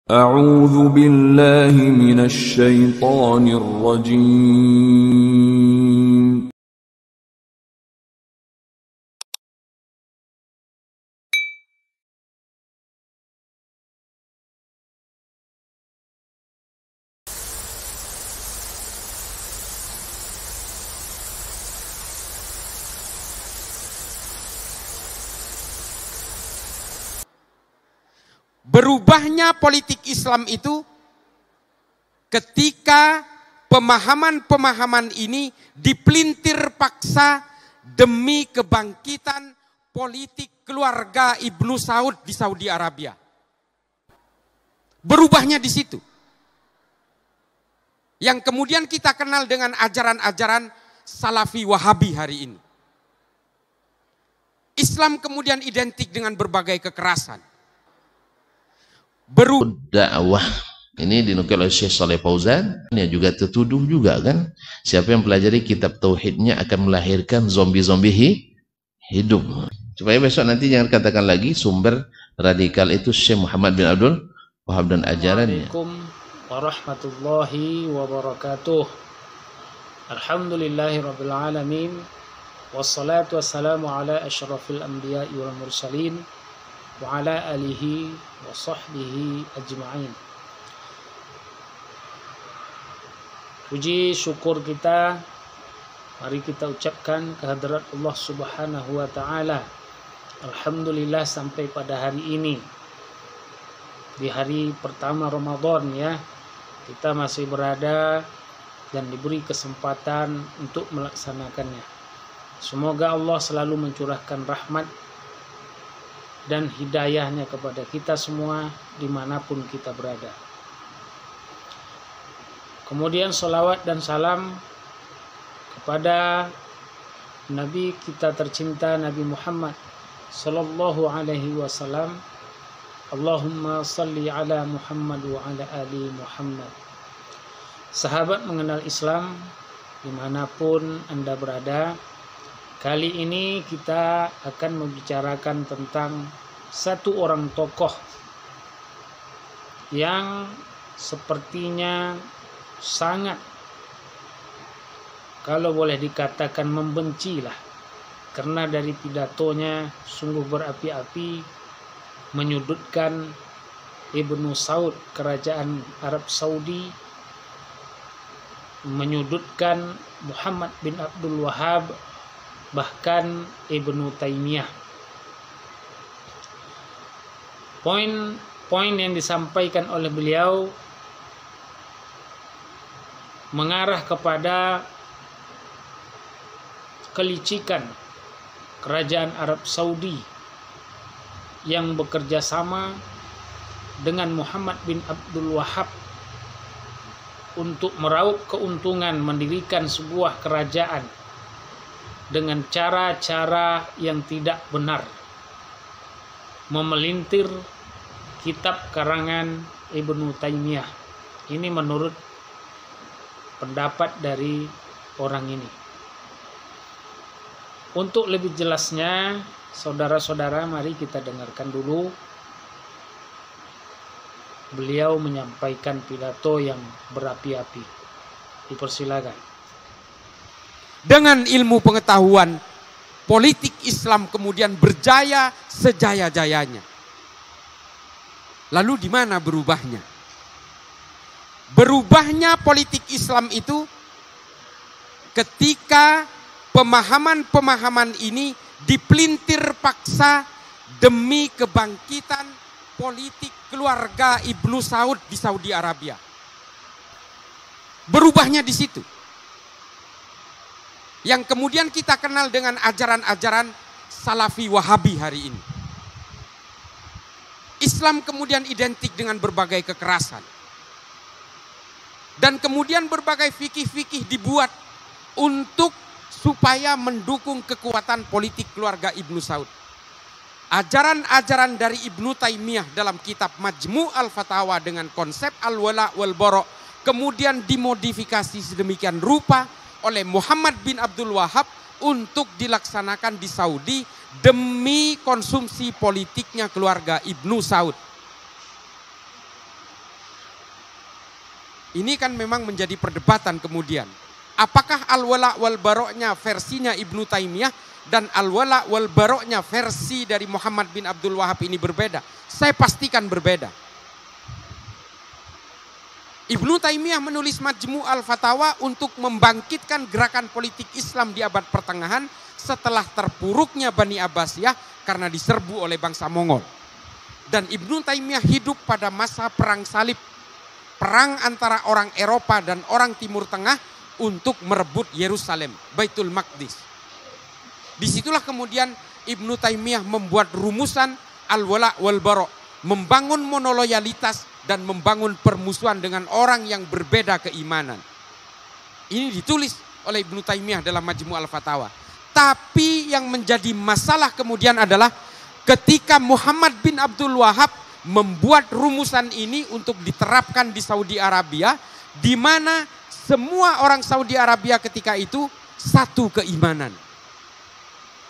أعوذ بالله من الشيطان الرجيم. Berubahnya politik Islam itu ketika pemahaman-pemahaman ini dipelintir paksa demi kebangkitan politik keluarga Ibnu Saud di Saudi Arabia. Berubahnya di situ. Yang kemudian kita kenal dengan ajaran-ajaran Salafi Wahabi hari ini. Islam kemudian identik dengan berbagai kekerasan. Dakwah ini dinukil oleh Syekh Shalih Fauzan, yang juga tertuduh juga kan, siapa yang pelajari kitab tauhidnya akan melahirkan zombie-zombie hidup. Supaya besok nanti jangan katakan lagi sumber radikal itu Syekh Muhammad bin Abdul Wahab dan ajarannya. Assalamualaikum warahmatullahi wabarakatuh. Alhamdulillahi rabbil alamin, wassalatu wassalamu ala asyrafil anbiya'i wal mursalin wa ala alihi wa sahbihi ajma'in. Puji syukur kita mari kita ucapkan kehadirat Allah Subhanahu wa taala. Alhamdulillah sampai pada hari ini, di hari pertama Ramadan ya, kita masih berada dan diberi kesempatan untuk melaksanakannya. Semoga Allah selalu mencurahkan rahmat dan hidayahnya kepada kita semua dimanapun kita berada. Kemudian salawat dan salam kepada Nabi kita tercinta Nabi Muhammad sallallahu alaihi wasallam. Allahumma salli ala Muhammad wa ala ali Muhammad. Sahabat mengenal Islam dimanapun Anda berada, kali ini kita akan membicarakan tentang satu orang tokoh yang sepertinya sangat, kalau boleh dikatakan, membenci lah, karena dari pidatonya sungguh berapi-api menyudutkan Ibnu Saud, kerajaan Arab Saudi, menyudutkan Muhammad bin Abdul Wahab, bahkan Ibnu Taimiyah. Poin yang disampaikan oleh beliau mengarah kepada kelicikan kerajaan Arab Saudi yang bekerja sama dengan Muhammad bin Abdul Wahab untuk meraup keuntungan mendirikan sebuah kerajaan dengan cara-cara yang tidak benar, memelintir kitab karangan Ibnu Taimiyah. Ini menurut pendapat dari orang ini. Untuk lebih jelasnya, saudara-saudara, mari kita dengarkan dulu beliau menyampaikan pidato yang berapi-api. Dipersilakan. Dengan ilmu pengetahuan, politik Islam kemudian berjaya sejaya-jayanya. Lalu di mana berubahnya? Berubahnya politik Islam itu ketika pemahaman-pemahaman ini dipelintir paksa demi kebangkitan politik keluarga Ibnu Saud di Saudi Arabia. Berubahnya di situ. Yang kemudian kita kenal dengan ajaran-ajaran Salafi Wahabi hari ini. Islam kemudian identik dengan berbagai kekerasan. Dan kemudian berbagai fikih-fikih dibuat untuk supaya mendukung kekuatan politik keluarga Ibnu Saud. Ajaran-ajaran dari Ibnu Taimiyah dalam kitab Majmu' al-Fatawa dengan konsep al-wala' wal-bara' kemudian dimodifikasi sedemikian rupa oleh Muhammad bin Abdul Wahab untuk dilaksanakan di Saudi demi konsumsi politiknya keluarga Ibnu Saud. Ini kan memang menjadi perdebatan kemudian. Apakah al-wala wal baroknya versinya Ibnu Taimiyah dan al-wala wal baroknya versi dari Muhammad bin Abdul Wahab ini berbeda? Saya pastikan berbeda. Ibnu Taimiyah menulis Majmu' al-Fatawa untuk membangkitkan gerakan politik Islam di abad pertengahan setelah terpuruknya Bani Abbasiyah karena diserbu oleh bangsa Mongol. Dan Ibnu Taimiyah hidup pada masa perang salib, perang antara orang Eropa dan orang Timur Tengah untuk merebut Yerusalem, Baitul Maqdis. Disitulah kemudian Ibnu Taimiyah membuat rumusan al-wala wal bara', membangun monoloyalitas dan membangun permusuhan dengan orang yang berbeda keimanan. Ini ditulis oleh Ibnu Taimiyah dalam Majmu' al-Fatawa. Tapi yang menjadi masalah kemudian adalah ketika Muhammad bin Abdul Wahab membuat rumusan ini untuk diterapkan di Saudi Arabia, di mana semua orang Saudi Arabia ketika itu satu keimanan.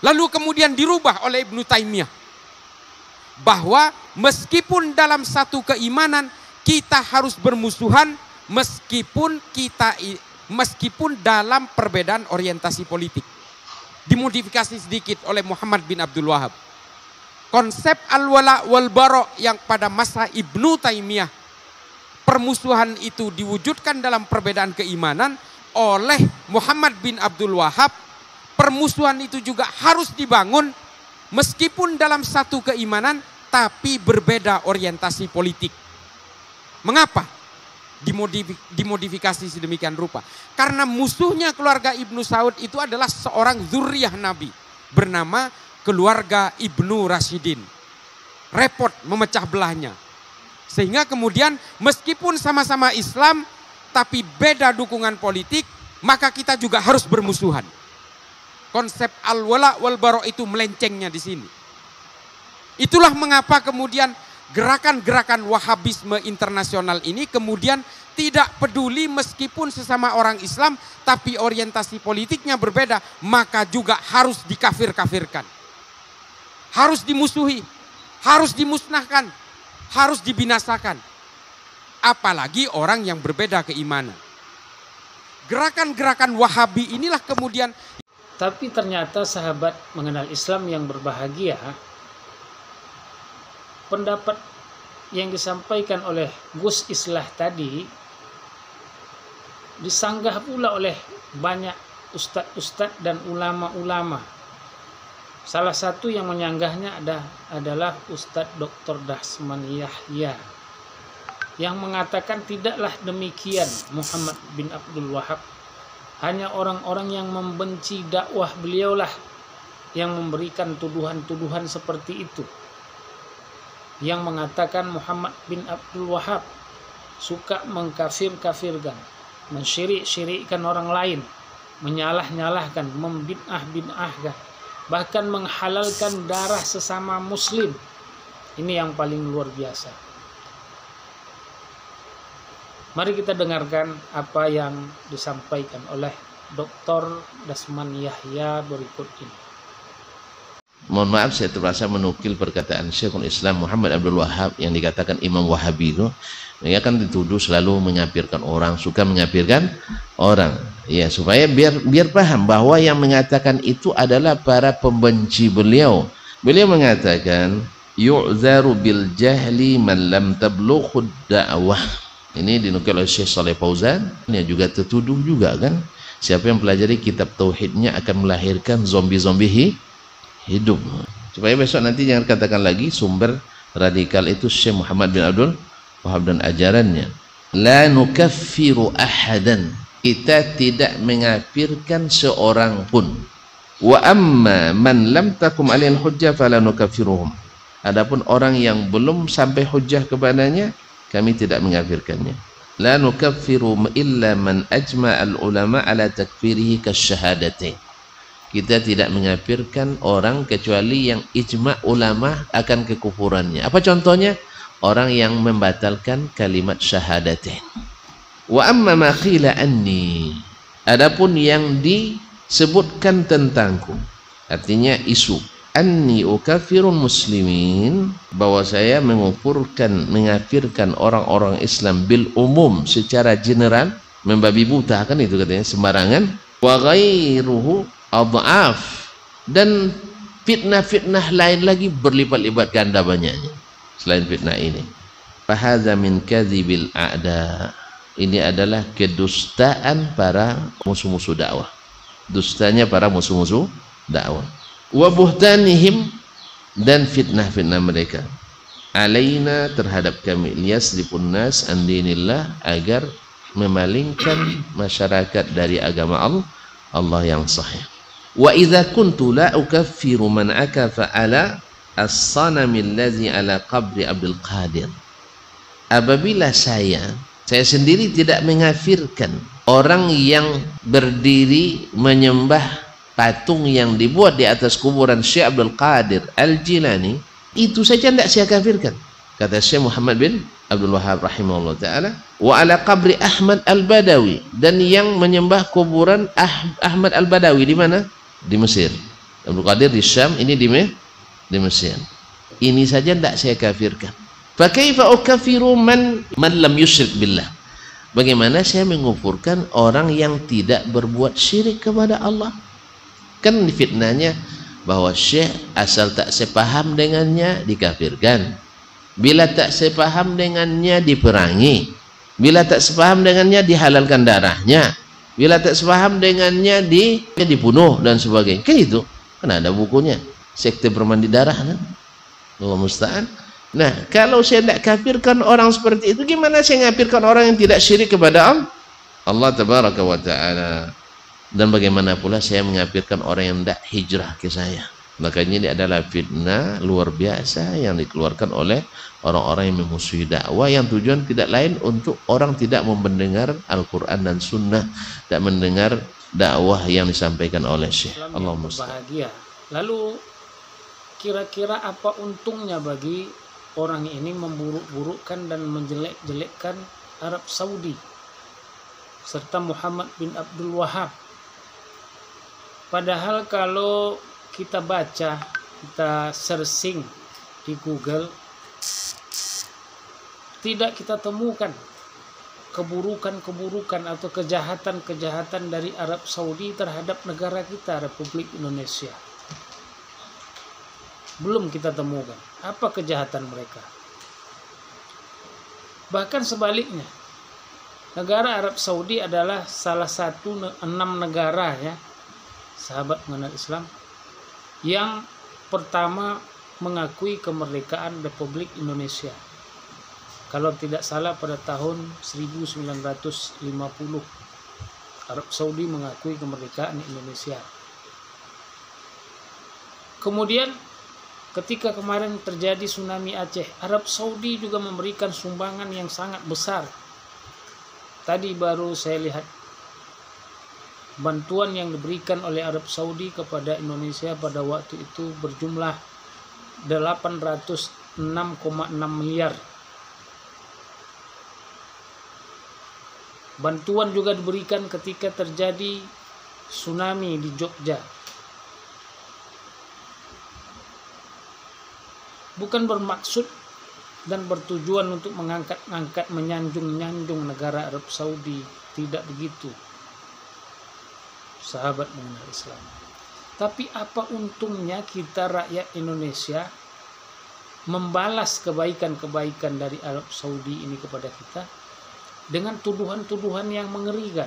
Lalu kemudian dirubah oleh Ibnu Taimiyah bahwa meskipun dalam satu keimanan kita harus bermusuhan, meskipun dalam perbedaan orientasi politik. Dimodifikasi sedikit oleh Muhammad bin Abdul Wahab. Konsep al-wala wal bara' yang pada masa Ibnu Taimiyah permusuhan itu diwujudkan dalam perbedaan keimanan, oleh Muhammad bin Abdul Wahab permusuhan itu juga harus dibangun meskipun dalam satu keimanan tapi berbeda orientasi politik. Mengapa dimodifikasi sedemikian rupa? Karena musuhnya keluarga Ibnu Saud itu adalah seorang zuriyah Nabi bernama keluarga Ibnu Rashidin. Repot memecah belahnya. Sehingga kemudian meskipun sama-sama Islam tapi beda dukungan politik, maka kita juga harus bermusuhan. Konsep al-wala wal bara' itu melencengnya di sini. Itulah mengapa kemudian gerakan-gerakan Wahabisme internasional ini kemudian tidak peduli meskipun sesama orang Islam tapi orientasi politiknya berbeda, maka juga harus dikafir-kafirkan. Harus dimusuhi, harus dimusnahkan, harus dibinasakan. Apalagi orang yang berbeda keimanan. Gerakan-gerakan Wahabi inilah kemudian. Tapi ternyata sahabat mengenal Islam yang berbahagia, pendapat yang disampaikan oleh Gus Islah tadi disanggah pula oleh banyak ustadz-ustadz dan ulama-ulama. Salah satu yang menyanggahnya adalah Ustadz Dr. Dasman Yahya yang mengatakan tidaklah demikian Muhammad bin Abdul Wahab. Hanya orang-orang yang membenci dakwah beliaulah yang memberikan tuduhan-tuduhan seperti itu. Yang mengatakan Muhammad bin Abdul Wahab suka mengkafir-kafirkan, mensyirik-syirikkan orang lain, menyalah-nyalahkan, membid'ah-bid'ahkan, bahkan menghalalkan darah sesama muslim. Ini yang paling luar biasa. Mari kita dengarkan apa yang disampaikan oleh Dr. Dasman Yahya berikut ini. Mohon maaf, saya terpaksa menukil perkataan Syekhul Islam Muhammad Abdul Wahab yang dikatakan Imam Wahabi itu. Mereka kan dituduh selalu menyapirkan orang, suka menyapirkan orang. Ya, supaya biar paham bahwa yang mengatakan itu adalah para pembenci beliau. Beliau mengatakan yu'zaru bil jahli man lam tablughu da'wah. Ini dinukil oleh Syekh Shalih Fauzan. Ini juga tertuduh juga kan, siapa yang pelajari kitab tauhidnya akan melahirkan zombie-zombie hidup. Supaya besok nanti jangan katakan lagi sumber radikal itu Syekh Muhammad bin Abdul Wahab dan ajarannya. La nukaffiru ahadan, kita tidak mengafirkan seorang pun. Wa amma man lam takum alil hujjah fala nukaffiruhum. Adapun orang yang belum sampai hujjah kepadanya, kami tidak mengafirkannya. La nukaffiru illa man ajma al ulama ala takfirihi kasyahadatain. Kita tidak mengafirkan orang kecuali yang ijma ulama akan kekufurannya. Apa contohnya? Orang yang membatalkan kalimat syahadatain. Wa amma ma qila anni, adapun yang disebutkan tentangku, artinya isu anni ukafirun muslimin, bahwa saya mengafirkan orang-orang Islam bil umum secara general, membabi buta kan itu katanya, sembarangan. Wa ghairuhu adhaf, dan fitnah-fitnah lain lagi berlipat-lipat ganda banyaknya selain fitnah ini. Fahadza min kadhibil a'da, ini adalah kedustaan para musuh-musuh dakwah, dustanya para musuh-musuh dakwah. Wa buhtanihim, dan fitnah-fitnah mereka alaina, terhadap kami, liyasrifun nas an dinillah, agar memalingkan masyarakat dari agama Allah yang sahih. Wa idza kuntu la ukaffiru man akafa ala as-sanami allazi ala qabri Abdul Qadir, apabila saya sendiri tidak mengafirkan orang yang berdiri menyembah patung yang dibuat di atas kuburan Syekh Abdul Qadir Al-Jilani, itu saja tidak saya kafirkan, kata Syekh Muhammad bin Abdul Wahhab rahimahullah ta'ala. Wa ala qabri Ahmad Al-Badawi, dan yang menyembah kuburan Ahmad Al-Badawi di mana? Di Mesir. Abdul Qadir di Syam, ini di Mesir. Ini saja tidak saya kafirkan. Fa kaifa ukaffiru man lam yusyrik billah, bagaimana saya mengufurkan orang yang tidak berbuat syirik kepada Allah? Kan fitnahnya bahwa syekh asal tak sepaham dengannya dikafirkan, bila tak sepaham dengannya diperangi, bila tak sepaham dengannya dihalalkan darahnya, bila tak sepaham dengannya dibunuh dan sebagainya. Kan itu kan ada bukunya, sekte bermandi darah kan? Allah musta'an. Nah, kalau saya tidak kafirkan orang seperti itu, gimana saya ngafirkan orang yang tidak syirik kepada Allah tabaraka wa ta'ala? Dan bagaimana pula saya mengafirkan orang yang tidak hijrah ke saya? Makanya ini adalah fitnah luar biasa yang dikeluarkan oleh orang-orang yang memusuhi dakwah, yang tujuan tidak lain untuk orang tidak mendengar Al-Quran dan Sunnah, tidak mendengar dakwah yang disampaikan oleh Syekh. Allah bahagia. Lalu kira-kira apa untungnya bagi orang ini memburuk-burukkan dan menjelek-jelekkan Arab Saudi serta Muhammad bin Abdul Wahhab? Padahal kalau kita baca, kita searching di Google, tidak kita temukan keburukan-keburukan atau kejahatan-kejahatan dari Arab Saudi terhadap negara kita, Republik Indonesia. Belum kita temukan apa kejahatan mereka. Bahkan sebaliknya, negara Arab Saudi adalah salah satu 6 negara, ya, sahabat mengenal Islam, yang pertama mengakui kemerdekaan Republik Indonesia. Kalau tidak salah pada tahun 1950 Arab Saudi mengakui kemerdekaan Indonesia. Kemudian ketika kemarin terjadi tsunami Aceh, Arab Saudi juga memberikan sumbangan yang sangat besar. Tadi baru saya lihat bantuan yang diberikan oleh Arab Saudi kepada Indonesia pada waktu itu berjumlah 806,6 miliar. Bantuan juga diberikan ketika terjadi tsunami di Jogja. Bukan bermaksud dan bertujuan untuk mengangkat-angkat, menyanjung-nyanjung negara Arab Saudi. Tidak begitu, sahabat mengenal Islam. Tapi apa untungnya kita rakyat Indonesia membalas kebaikan-kebaikan dari Arab Saudi ini kepada kita dengan tuduhan-tuduhan yang mengerikan,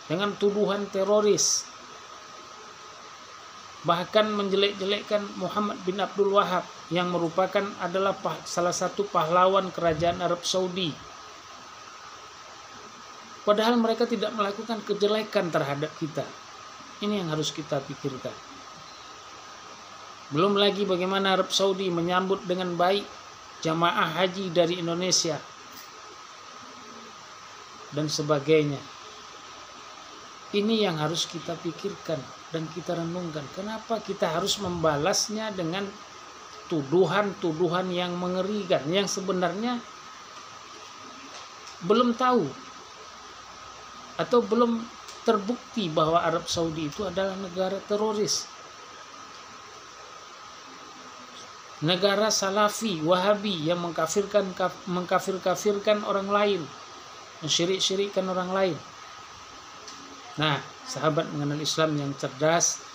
dengan tuduhan teroris, bahkan menjelek-jelekkan Muhammad bin Abdul Wahhab yang merupakan adalah salah satu pahlawan kerajaan Arab Saudi. Padahal mereka tidak melakukan kejelekan terhadap kita. Ini yang harus kita pikirkan. Belum lagi bagaimana Arab Saudi menyambut dengan baik jamaah haji dari Indonesia dan sebagainya. Ini yang harus kita pikirkan dan kita renungkan. Kenapa kita harus membalasnya dengan tuduhan-tuduhan yang mengerikan, yang sebenarnya belum tahu atau belum terbukti bahwa Arab Saudi itu adalah negara teroris. negara Salafi, Wahabi yang mengkafirkan orang lain, mensyirik-syirikkan orang lain. Nah, sahabat mengenal Islam yang cerdas.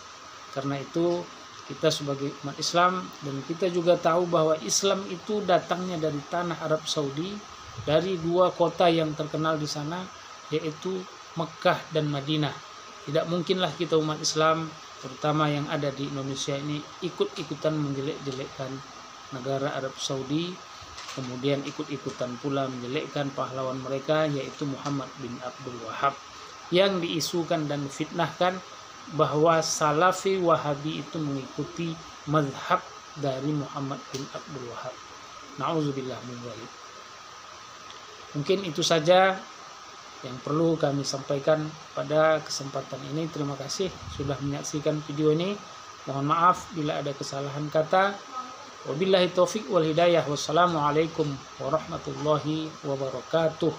Karena itu kita sebagai umat Islam, dan kita juga tahu bahwa Islam itu datangnya dari tanah Arab Saudi, dari dua kota yang terkenal di sana, yaitu Mekah dan Madinah. Tidak mungkinlah kita umat Islam, terutama yang ada di Indonesia ini, ikut-ikutan menjelek-jelekkan negara Arab Saudi, kemudian ikut-ikutan pula menjelekkan pahlawan mereka, yaitu Muhammad bin Abdul Wahab, yang diisukan dan fitnahkan bahwa Salafi Wahabi itu mengikuti mazhab dari Muhammad bin Abdul Wahab. Na'udzubillah min dzalik. Mungkin itu saja yang perlu kami sampaikan pada kesempatan ini. Terima kasih sudah menyaksikan video ini. Mohon maaf bila ada kesalahan kata. Wabillahi taufik wal hidayah. Wassalamualaikum warahmatullahi wabarakatuh.